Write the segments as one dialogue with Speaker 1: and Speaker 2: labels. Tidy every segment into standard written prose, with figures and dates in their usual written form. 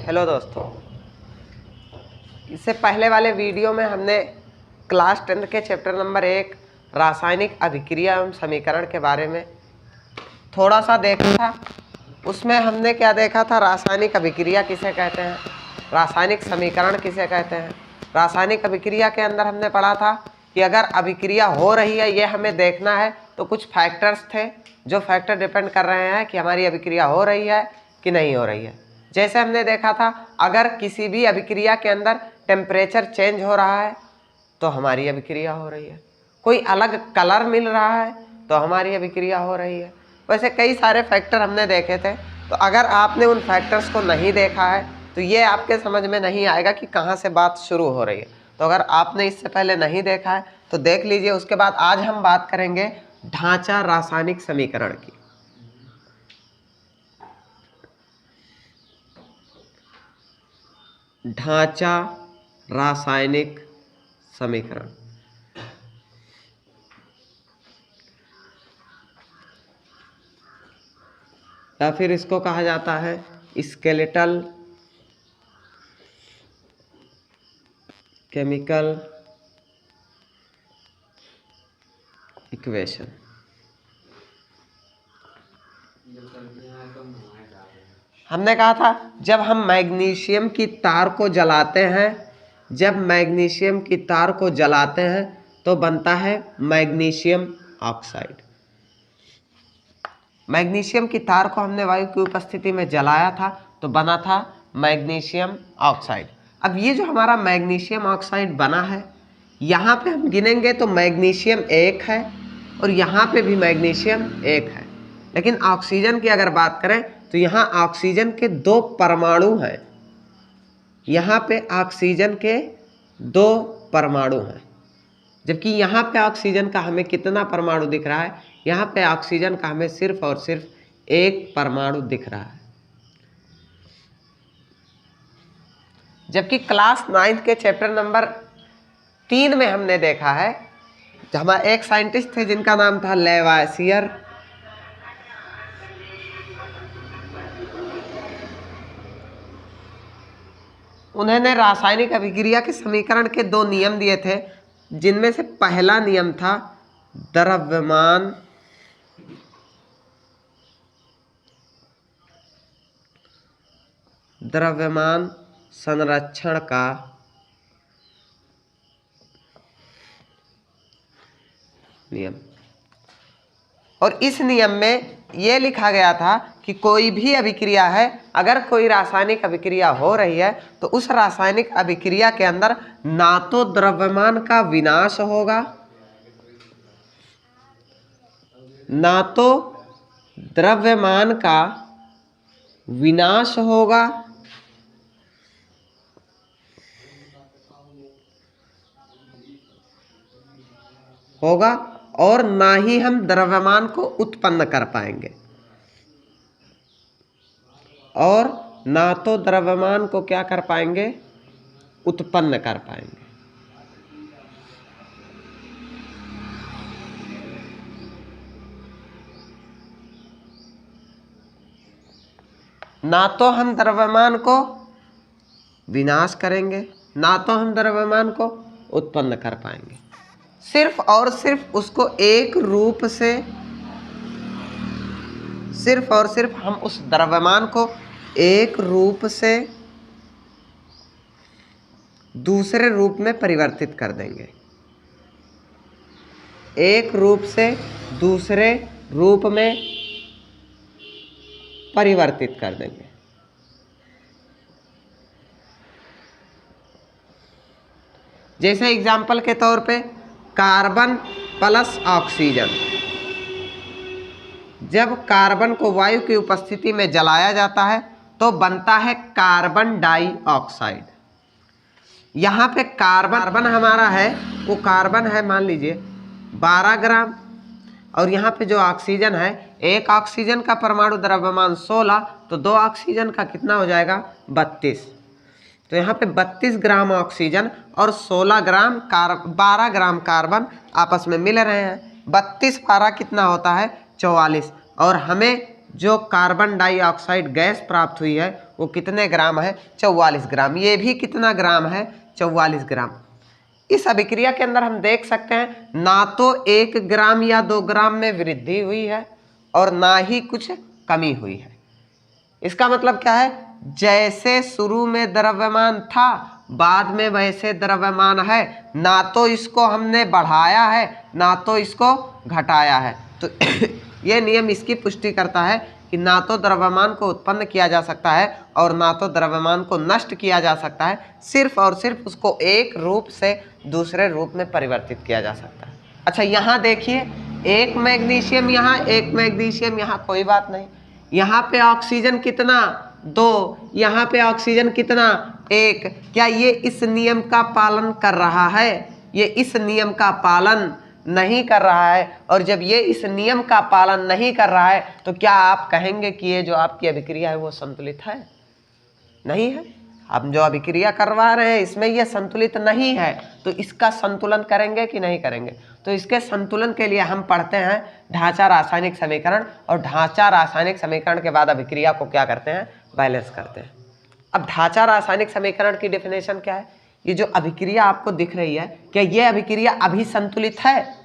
Speaker 1: Hello दोस्तों, इससे पहले वाले वीडियो में हमने क्लास 10 के चैप्टर नंबर 1 रासायनिक अभिक्रिया एवं समीकरण के बारे में थोड़ा सा देखा था। उसमें हमने क्या देखा था? रासायनिक अभिक्रिया किसे कहते हैं, रासायनिक समीकरण किसे कहते हैं। रासायनिक अभिक्रिया के अंदर हमने पढ़ा था कि अगर अभिक्रिया हो रही है ये हमें देखना है तो कुछ फैक्टर्स थे जो फैक्टर डिपेंड कर रहे हैं कि हमारी अभिक्रिया हो रही है कि नहीं हो रही है। जैसे हमने देखा था, अगर किसी भी अभिक्रिया के अंदर टेम्परेचर चेंज हो रहा है तो हमारी अभिक्रिया हो रही है, कोई अलग कलर मिल रहा है तो हमारी अभिक्रिया हो रही है। वैसे कई सारे फैक्टर हमने देखे थे। तो अगर आपने उन फैक्टर्स को नहीं देखा है तो ये आपके समझ में नहीं आएगा कि कहाँ से बात शुरू हो रही है। तो अगर आपने इससे पहले नहीं देखा है तो देख लीजिए। उसके बाद आज हम बात करेंगे ढांचा रासायनिक समीकरण की। ढांचा रासायनिक समीकरण या फिर इसको कहा जाता है स्केलेटल केमिकल इक्वेशन। हमने कहा था जब हम मैग्नीशियम की तार को जलाते हैं, तो बनता है मैग्नीशियम ऑक्साइड। मैग्नीशियम की तार को हमने वायु की उपस्थिति में जलाया था तो बना था मैग्नीशियम ऑक्साइड। अब ये जो हमारा मैग्नीशियम ऑक्साइड बना है, यहाँ पे हम गिनेंगे तो मैग्नीशियम 1 है और यहाँ पे भी मैग्नीशियम 1 है। लेकिन ऑक्सीजन की अगर बात करें तो यहाँ ऑक्सीजन के 2 परमाणु हैं। यहाँ पे ऑक्सीजन के 2 परमाणु हैं, जबकि यहाँ पे ऑक्सीजन का हमें कितना परमाणु दिख रहा है? यहाँ पे ऑक्सीजन का हमें सिर्फ और सिर्फ 1 परमाणु दिख रहा है। जबकि क्लास 9 के चैप्टर नंबर 3 में हमने देखा है, हमारे एक साइंटिस्ट थे जिनका नाम था लेवासियर। उन्होंने रासायनिक अभिक्रिया के समीकरण के 2 नियम दिए थे, जिनमें से पहला नियम था द्रव्यमान संरक्षण का नियम। और इस नियम में यह लिखा गया था कि कोई भी अभिक्रिया है, अगर कोई रासायनिक अभिक्रिया हो रही है तो उस रासायनिक अभिक्रिया के अंदर ना तो द्रव्यमान का विनाश होगा, ना तो द्रव्यमान का विनाश होगा, और ना ही हम द्रव्यमान को उत्पन्न कर पाएंगे, और ना तो द्रव्यमान को क्या कर पाएंगे? उत्पन्न कर पाएंगे। ना तो हम द्रव्यमान को विनाश करेंगे, ना तो हम द्रव्यमान को उत्पन्न कर पाएंगे। सिर्फ और सिर्फ उसको एक रूप से, सिर्फ और सिर्फ हम उस द्रव्यमान को एक रूप से दूसरे रूप में परिवर्तित कर देंगे, एक रूप से दूसरे रूप में परिवर्तित कर देंगे। जैसे एग्जाम्पल के तौर पे कार्बन प्लस ऑक्सीजन, जब कार्बन को वायु की उपस्थिति में जलाया जाता है तो बनता है कार्बन डाइऑक्साइड। यहाँ पे कार्बन हमारा है, वो कार्बन है मान लीजिए 12 ग्राम, और यहाँ पे जो ऑक्सीजन है, एक ऑक्सीजन का परमाणु द्रव्यमान 16, तो 2 ऑक्सीजन का कितना हो जाएगा? 32। तो यहाँ पे 32 ग्राम ऑक्सीजन और 12 ग्राम कार्बन आपस में मिल रहे हैं। 32 12 कितना होता है? 44। और हमें जो कार्बन डाइऑक्साइड गैस प्राप्त हुई है वो कितने ग्राम है? 44 ग्राम। ये भी कितना ग्राम है? 44 ग्राम। इस अभिक्रिया के अंदर हम देख सकते हैं ना तो 1 ग्राम या 2 ग्राम में वृद्धि हुई है और ना ही कुछ कमी हुई है। इसका मतलब क्या है? जैसे शुरू में द्रव्यमान था बाद में वैसे द्रव्यमान है, ना तो इसको हमने बढ़ाया है ना तो इसको घटाया है। तो ये नियम इसकी पुष्टि करता है कि ना तो द्रव्यमान को उत्पन्न किया जा सकता है और ना तो द्रव्यमान को नष्ट किया जा सकता है, सिर्फ और सिर्फ उसको एक रूप से दूसरे रूप में परिवर्तित किया जा सकता है। अच्छा, यहाँ देखिए, एक मैग्नीशियम यहाँ, एक मैग्नीशियम यहाँ, कोई बात नहीं। यहाँ पे ऑक्सीजन कितना? 2। यहाँ पे ऑक्सीजन कितना? 1। क्या ये इस नियम का पालन कर रहा है? ये इस नियम का पालन नहीं कर रहा है। और जब ये इस नियम का पालन नहीं कर रहा है तो क्या आप कहेंगे कि ये जो आपकी अभिक्रिया है वो संतुलित है? नहीं है। हम जो अभिक्रिया करवा रहे हैं इसमें ये संतुलित नहीं है, तो इसका संतुलन करेंगे कि नहीं करेंगे? तो इसके संतुलन के लिए हम पढ़ते हैं ढांचा रासायनिक समीकरण, और ढांचा रासायनिक समीकरण के बाद अभिक्रिया को क्या करते हैं? बैलेंस करते हैं। अब ढांचा रासायनिक समीकरण की डेफिनेशन क्या है? ये जो अभिक्रिया आपको दिख रही है, क्या ये अभिक्रिया अभी संतुलित है?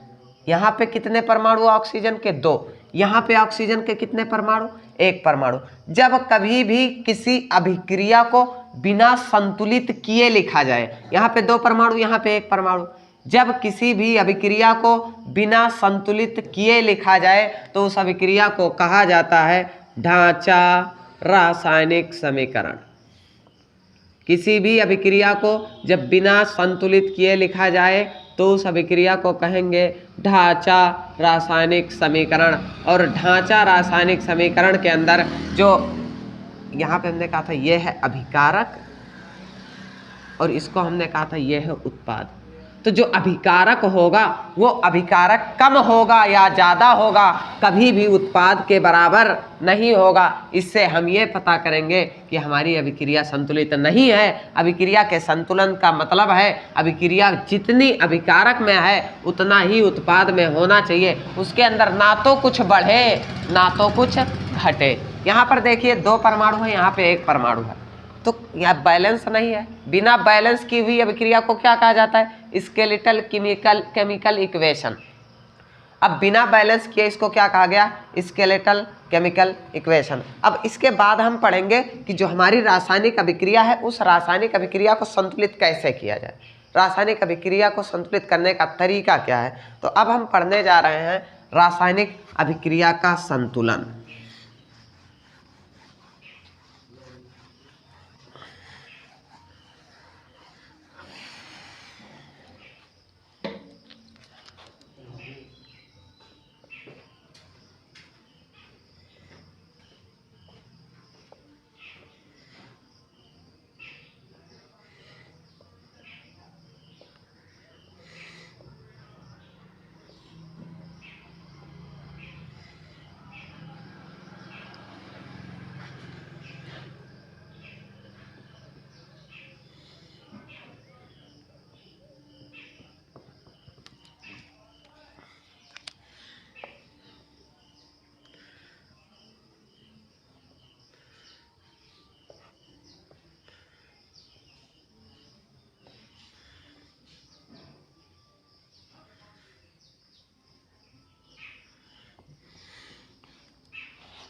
Speaker 1: यहाँ पे कितने परमाणु ऑक्सीजन के? 2। यहाँ पे ऑक्सीजन के कितने परमाणु? 1 परमाणु। जब कभी भी किसी अभिक्रिया को बिना संतुलित किए लिखा जाए, यहाँ पे 2 परमाणु, यहाँ पे 1 परमाणु, जब किसी भी अभिक्रिया को बिना संतुलित किए लिखा जाए तो उस अभिक्रिया को कहा जाता है ढांचा रासायनिक समीकरण। किसी भी अभिक्रिया को जब बिना संतुलित किए लिखा जाए तो उस अभिक्रिया को कहेंगे ढांचा रासायनिक समीकरण। और ढांचा रासायनिक समीकरण के अंदर जो यहाँ पे हमने कहा था ये है अभिकारक और इसको हमने कहा था ये है उत्पाद। तो जो अभिकारक होगा वो अभिकारक कम होगा या ज़्यादा होगा, कभी भी उत्पाद के बराबर नहीं होगा। इससे हम ये पता करेंगे कि हमारी अभिक्रिया संतुलित नहीं है। अभिक्रिया के संतुलन का मतलब है अभिक्रिया जितनी अभिकारक में है उतना ही उत्पाद में होना चाहिए, उसके अंदर ना तो कुछ बढ़े ना तो कुछ घटे। यहाँ पर देखिए 2 परमाणु है, यहाँ पे 1 परमाणु है, तो यह बैलेंस नहीं है। बिना बैलेंस की हुई अभिक्रिया को क्या कहा जाता है? Skeletal chemical equation. अब बिना बैलेंस किए इसको क्या कहा गया? Skeletal chemical equation. अब इसके बाद हम पढ़ेंगे कि जो हमारी रासायनिक अभिक्रिया है उस रासायनिक अभिक्रिया को संतुलित कैसे किया जाए, रासायनिक अभिक्रिया को संतुलित करने का तरीका क्या है। तो अब हम पढ़ने जा रहे हैं रासायनिक अभिक्रिया का संतुलन।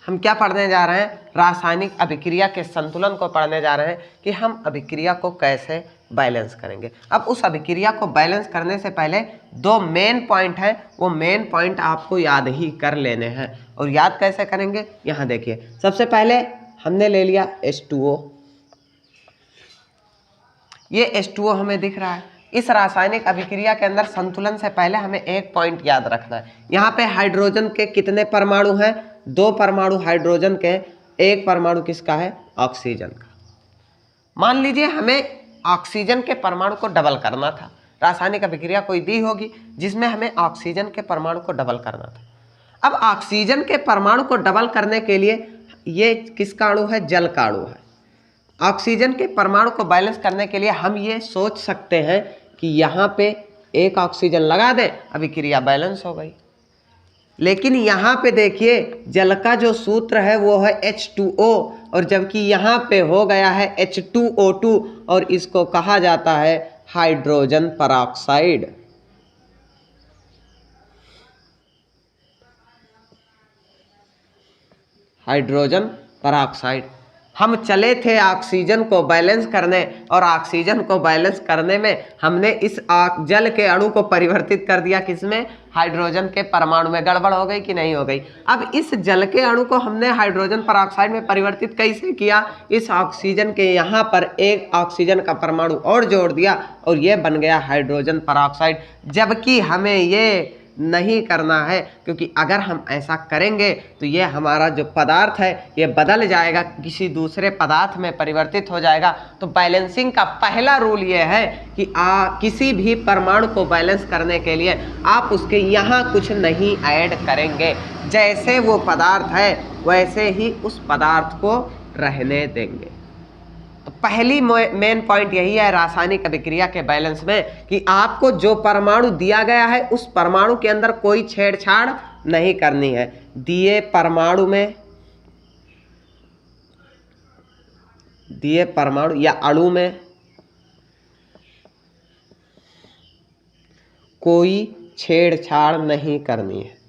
Speaker 1: हम क्या पढ़ने जा रहे हैं? रासायनिक अभिक्रिया के संतुलन को पढ़ने जा रहे हैं कि हम अभिक्रिया को कैसे बैलेंस करेंगे। अब उस अभिक्रिया को बैलेंस करने से पहले 2 मेन पॉइंट हैं, वो मेन पॉइंट आपको याद ही कर लेने हैं। और याद कैसे करेंगे? यहाँ देखिए, सबसे पहले हमने ले लिया H2O। ये H2O हमें दिख रहा है। इस रासायनिक अभिक्रिया के अंदर संतुलन से पहले हमें एक पॉइंट याद रखना है। यहाँ पे हाइड्रोजन के कितने परमाणु हैं? 2 परमाणु हाइड्रोजन के, 1 परमाणु किसका है? ऑक्सीजन का। मान लीजिए हमें ऑक्सीजन के परमाणु को डबल करना था। रासायनिक अभिक्रिया कोई दी होगी जिसमें हमें ऑक्सीजन के परमाणु को डबल करना था। अब ऑक्सीजन के परमाणु को डबल करने के लिए ये किसका अणु है? जल का अणु है। ऑक्सीजन के परमाणु को बैलेंस करने के लिए हम ये सोच सकते हैं कि यहाँ पे 1 ऑक्सीजन लगा दें, अभिक्रिया बैलेंस हो गई। लेकिन यहाँ पे देखिए जल का जो सूत्र है वो है H2O, और जबकि यहाँ पे हो गया है H2O2, और इसको कहा जाता है हाइड्रोजन परऑक्साइड। Hydrogen peroxide. हम चले थे ऑक्सीजन को बैलेंस करने, और ऑक्सीजन को बैलेंस करने में हमने इस जल के अणु को परिवर्तित कर दिया किसमें, हाइड्रोजन के परमाणु में। गड़बड़ हो गई कि नहीं हो गई। अब इस जल के अणु को हमने हाइड्रोजन परऑक्साइड में परिवर्तित कैसे किया, इस ऑक्सीजन के यहाँ पर एक ऑक्सीजन का परमाणु और जोड़ दिया और ये बन गया हाइड्रोजन परऑक्साइड। जबकि हमें ये नहीं करना है, क्योंकि अगर हम ऐसा करेंगे तो ये हमारा जो पदार्थ है ये बदल जाएगा, किसी दूसरे पदार्थ में परिवर्तित हो जाएगा। तो बैलेंसिंग का पहला रूल ये है कि किसी भी परमाणु को बैलेंस करने के लिए आप उसके यहाँ कुछ नहीं ऐड करेंगे, जैसे वो पदार्थ है वैसे ही उस पदार्थ को रहने देंगे। तो पहली मेन पॉइंट यही है रासायनिक अभिक्रिया के बैलेंस में, कि आपको जो परमाणु दिया गया है उस परमाणु के अंदर कोई छेड़छाड़ नहीं करनी है। दिए परमाणु या अणु में कोई छेड़छाड़ नहीं करनी है।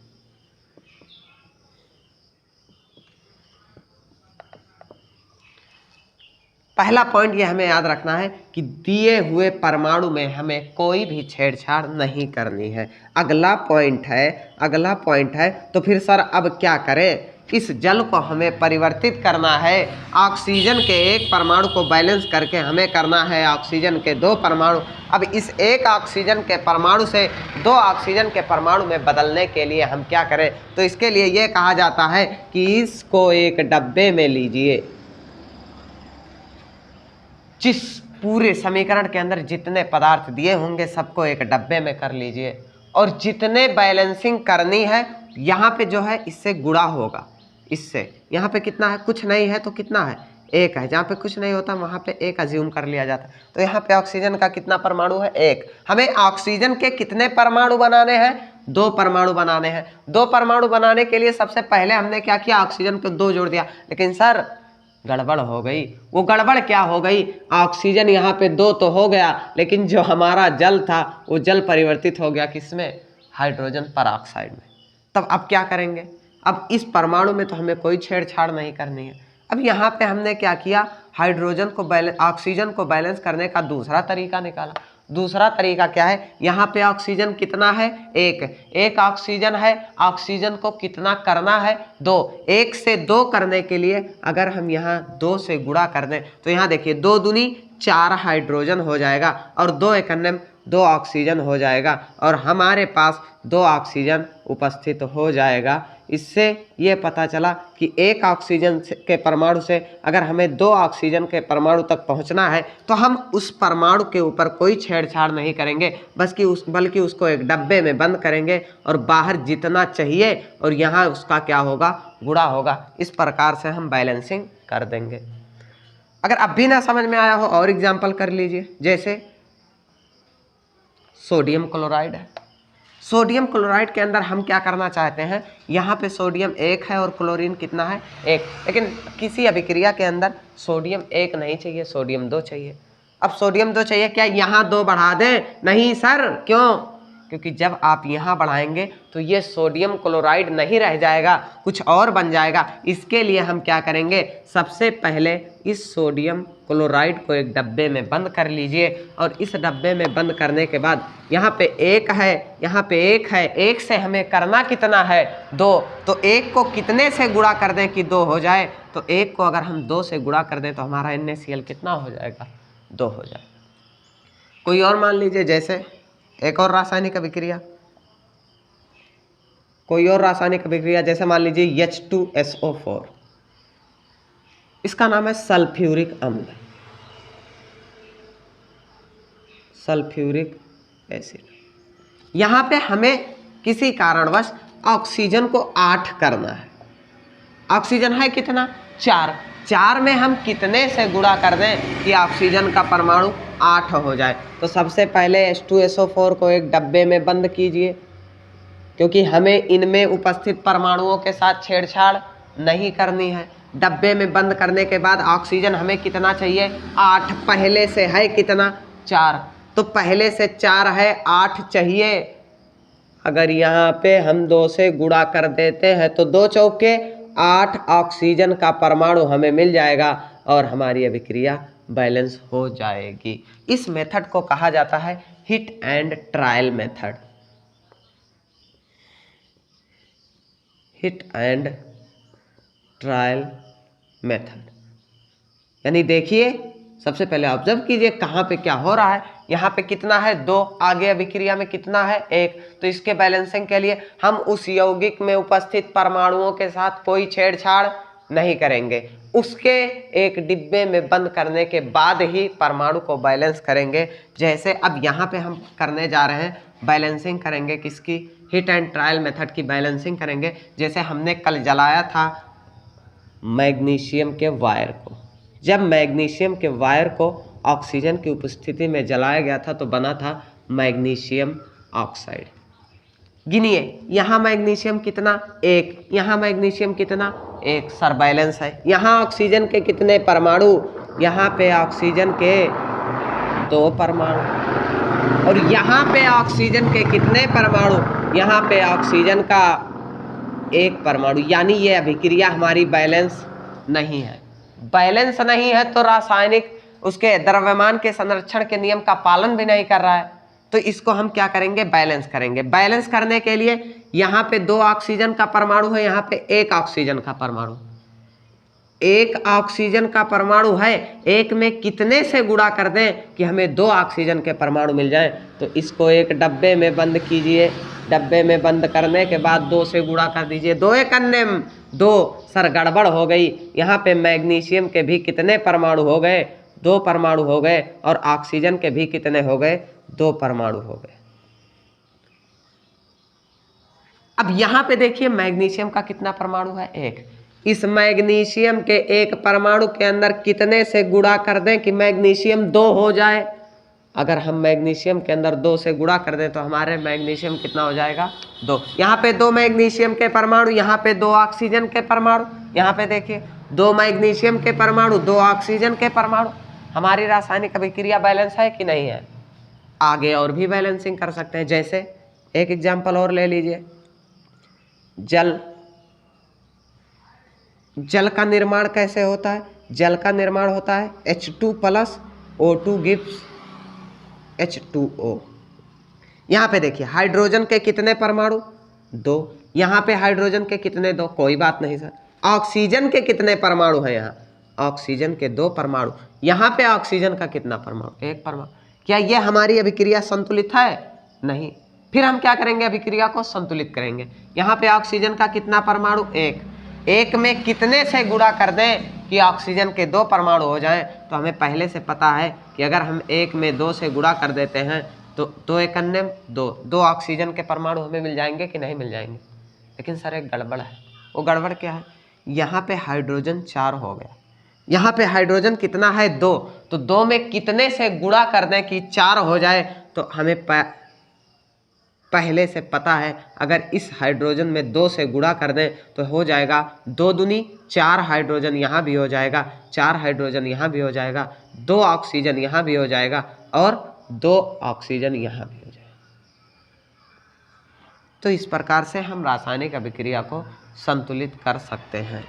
Speaker 1: पहला पॉइंट ये हमें याद रखना है कि दिए हुए परमाणु में हमें कोई भी छेड़छाड़ नहीं करनी है। अगला पॉइंट है तो फिर सर अब क्या करें, इस जल को हमें परिवर्तित करना है। ऑक्सीजन के एक परमाणु को बैलेंस करके हमें करना है ऑक्सीजन के 2 परमाणु। अब इस एक ऑक्सीजन के परमाणु से 2 ऑक्सीजन के परमाणु में बदलने के लिए हम क्या करें, तो इसके लिए ये कहा जाता है कि इसको एक डब्बे में लीजिए। जिस पूरे समीकरण के अंदर जितने पदार्थ दिए होंगे सबको एक डब्बे में कर लीजिए, और जितने बैलेंसिंग करनी है यहाँ पे जो है इससे गुणा होगा। इससे यहाँ पे कितना है, कुछ नहीं है तो कितना है, 1 है। जहाँ पे कुछ नहीं होता वहाँ पे 1 अज्यूम कर लिया जाता है। तो यहाँ पे ऑक्सीजन का कितना परमाणु है, 1। हमें ऑक्सीजन के कितने परमाणु बनाने हैं, 2 परमाणु बनाने हैं। 2 परमाणु बनाने के लिए सबसे पहले हमने क्या किया, ऑक्सीजन को 2 जोड़ दिया। लेकिन सर गड़बड़ हो गई। वो गड़बड़ क्या हो गई, ऑक्सीजन यहाँ पे 2 तो हो गया, लेकिन जो हमारा जल था वो जल परिवर्तित हो गया किसमें, हाइड्रोजन परऑक्साइड में। तब अब क्या करेंगे, अब इस परमाणु में तो हमें कोई छेड़छाड़ नहीं करनी है। अब यहाँ पे हमने क्या किया, ऑक्सीजन को बैलेंस करने का दूसरा तरीका निकाला। दूसरा तरीका क्या है, यहाँ पे ऑक्सीजन कितना है, 1 ऑक्सीजन है। ऑक्सीजन को कितना करना है, 2। 1 से 2 करने के लिए अगर हम यहाँ 2 से गुणा कर दें तो यहाँ देखिए 2 दूनी 4 हाइड्रोजन हो जाएगा, और 2 एकन्ने 2 ऑक्सीजन हो जाएगा, और हमारे पास 2 ऑक्सीजन उपस्थित हो जाएगा। इससे ये पता चला कि 1 ऑक्सीजन के परमाणु से अगर हमें 2 ऑक्सीजन के परमाणु तक पहुंचना है तो हम उस परमाणु के ऊपर कोई छेड़छाड़ नहीं करेंगे, बल्कि उसको एक डब्बे में बंद करेंगे, और बाहर जितना चाहिए और यहाँ उसका क्या होगा, गुणा होगा। इस प्रकार से हम बैलेंसिंग कर देंगे। अगर अब भी ना समझ में आया हो और एग्जाम्पल कर लीजिए, जैसे सोडियम क्लोराइड है। सोडियम क्लोराइड के अंदर हम क्या करना चाहते हैं, यहाँ पे सोडियम 1 है और क्लोरीन कितना है, 1। लेकिन किसी अभिक्रिया के अंदर सोडियम 1 नहीं चाहिए, सोडियम 2 चाहिए। अब सोडियम 2 चाहिए, क्या यहाँ 2 बढ़ा दें, नहीं सर, क्यों, क्योंकि जब आप यहाँ बढ़ाएंगे तो ये सोडियम क्लोराइड नहीं रह जाएगा, कुछ और बन जाएगा। इसके लिए हम क्या करेंगे, सबसे पहले इस सोडियम क्लोराइड को एक डब्बे में बंद कर लीजिए, और इस डब्बे में बंद करने के बाद यहाँ पे 1 है, यहाँ पे 1 है। 1 से हमें करना कितना है, 2। तो 1 को कितने से गुणा कर दें कि 2 हो जाए, तो 1 को अगर हम 2 से गुणा कर दें तो हमारा NaCl कितना हो जाएगा, 2 हो जाएगा। कोई और मान लीजिए, जैसे एक और रासायनिक अभिक्रिया, कोई और रासायनिक अभिक्रिया, जैसे मान लीजिए H2SO4, इसका नाम है सल्फ्यूरिक अम्ल, सल्फ्यूरिक एसिड। यहाँ पे हमें किसी कारणवश ऑक्सीजन को 8 करना है। ऑक्सीजन है कितना, 4। 4 में हम कितने से गुणा कर दें कि ऑक्सीजन का परमाणु 8 हो जाए। तो सबसे पहले H2SO4 को एक डब्बे में बंद कीजिए, क्योंकि हमें इनमें उपस्थित परमाणुओं के साथ छेड़छाड़ नहीं करनी है। डब्बे में बंद करने के बाद ऑक्सीजन हमें कितना चाहिए? 8। पहले से है कितना? 4। तो पहले से 4 है, 8 चाहिए। अगर यहाँ पे हम 2 से गुणा कर देते हैं तो 2 चौके 8 ऑक्सीजन का परमाणु हमें मिल जाएगा और हमारी अभिक्रिया बैलेंस हो जाएगी। इस मेथड को कहा जाता है hit and trial method. Hit and trial method. यानी देखिए, सबसे पहले ऑब्जर्व कीजिए कहाँ पे क्या हो रहा है। यहाँ पे कितना है? 2। आगे अभिक्रिया में कितना है? 1। तो इसके बैलेंसिंग के लिए हम उस यौगिक में उपस्थित परमाणुओं के साथ कोई छेड़छाड़ नहीं करेंगे। उसके एक डिब्बे में बंद करने के बाद ही परमाणु को बैलेंस करेंगे। जैसे अब यहाँ पे हम करने जा रहे हैं, बैलेंसिंग करेंगे किसकी? हिट एंड ट्रायल मेथड की बैलेंसिंग करेंगे। जैसे हमने कल जलाया था मैग्नीशियम के वायर को। जब मैग्नीशियम के वायर को ऑक्सीजन की उपस्थिति में जलाया गया था तो बना था मैग्नीशियम ऑक्साइड। गिनिए, यहाँ मैग्नीशियम कितना? 1। यहाँ मैग्नीशियम कितना? 1। सर बैलेंस है। यहाँ ऑक्सीजन के कितने परमाणु? यहाँ पे ऑक्सीजन के 2 परमाणु। और यहाँ पे ऑक्सीजन के कितने परमाणु? यहाँ पे ऑक्सीजन का 1 परमाणु। यानी ये अभिक्रिया हमारी बैलेंस नहीं है। बैलेंस नहीं है तो रासायनिक उसके द्रव्यमान के संरक्षण के नियम का पालन भी नहीं कर रहा है। तो इसको हम क्या करेंगे? बैलेंस करेंगे। बैलेंस करने के लिए यहाँ पे 2 ऑक्सीजन का परमाणु है, यहाँ पे 1 ऑक्सीजन का परमाणु। 1 ऑक्सीजन का परमाणु है, 1 में कितने से गुणा कर दें कि हमें 2 ऑक्सीजन के परमाणु मिल जाएं? तो इसको एक डब्बे में बंद कीजिए। डब्बे में बंद करने के बाद 2 से गुणा कर दीजिए। 2 एक अन्य 2। सर गड़बड़ हो गई। यहाँ पे मैग्नीशियम के भी कितने परमाणु हो गए? 2 परमाणु हो गए। और ऑक्सीजन के भी कितने हो गए? 2 परमाणु हो गए। अब यहाँ पे देखिए मैग्नीशियम का कितना परमाणु है? 1। इस मैग्नीशियम के 1 परमाणु के अंदर कितने से गुणा कर दें कि मैग्नीशियम 2 हो जाए? अगर हम मैग्नीशियम के अंदर 2 से गुणा कर दें तो हमारे मैग्नीशियम कितना हो जाएगा? 2। यहाँ पे 2 मैग्नीशियम के परमाणु, यहाँ पे 2 ऑक्सीजन के परमाणु। यहाँ पे देखिए 2 मैग्नीशियम के परमाणु, 2 ऑक्सीजन के परमाणु। हमारी रासायनिक अभिक्रिया बैलेंस है कि नहीं है? आगे और भी बैलेंसिंग कर सकते हैं। जैसे एक एग्जाम्पल और ले लीजिए। जल का निर्माण कैसे होता है? जल का निर्माण होता है H2 + O2 गिव्स H2O। यहाँ पे देखिए हाइड्रोजन के कितने परमाणु? 2। यहाँ पे हाइड्रोजन के कितने? 2। कोई बात नहीं सर। ऑक्सीजन के कितने परमाणु हैं? यहाँ ऑक्सीजन के 2 परमाणु। यहाँ पे ऑक्सीजन का कितना परमाणु? 1 परमाणु। क्या ये हमारी अभिक्रिया संतुलित है? नहीं। फिर हम क्या करेंगे? अभिक्रिया को संतुलित करेंगे। यहाँ पे ऑक्सीजन का कितना परमाणु? 1। 1 में कितने से गुणा कर दें कि ऑक्सीजन के 2 परमाणु हो जाएं? तो हमें पहले से पता है कि अगर हम 1 में 2 से गुणा कर देते हैं तो 2 एक अन्य 2 ऑक्सीजन के परमाणु हमें मिल जाएंगे कि नहीं मिल जाएंगे? लेकिन सर एक गड़बड़ है। वो गड़बड़ क्या है? यहाँ पे हाइड्रोजन 4 हो गया, यहाँ पे हाइड्रोजन कितना है? 2। तो 2 में कितने से गुणा कर दें कि 4 हो जाए? तो हमें पहले से पता है अगर इस हाइड्रोजन में 2 से गुणा कर दें तो हो जाएगा 2 दूनी 4 हाइड्रोजन यहाँ भी हो जाएगा, 4 हाइड्रोजन यहाँ भी हो जाएगा, 2 ऑक्सीजन यहाँ भी हो जाएगा और 2 ऑक्सीजन यहाँ भी हो जाएगा। तो इस प्रकार से हम रासायनिक अभिक्रिया को संतुलित कर सकते हैं।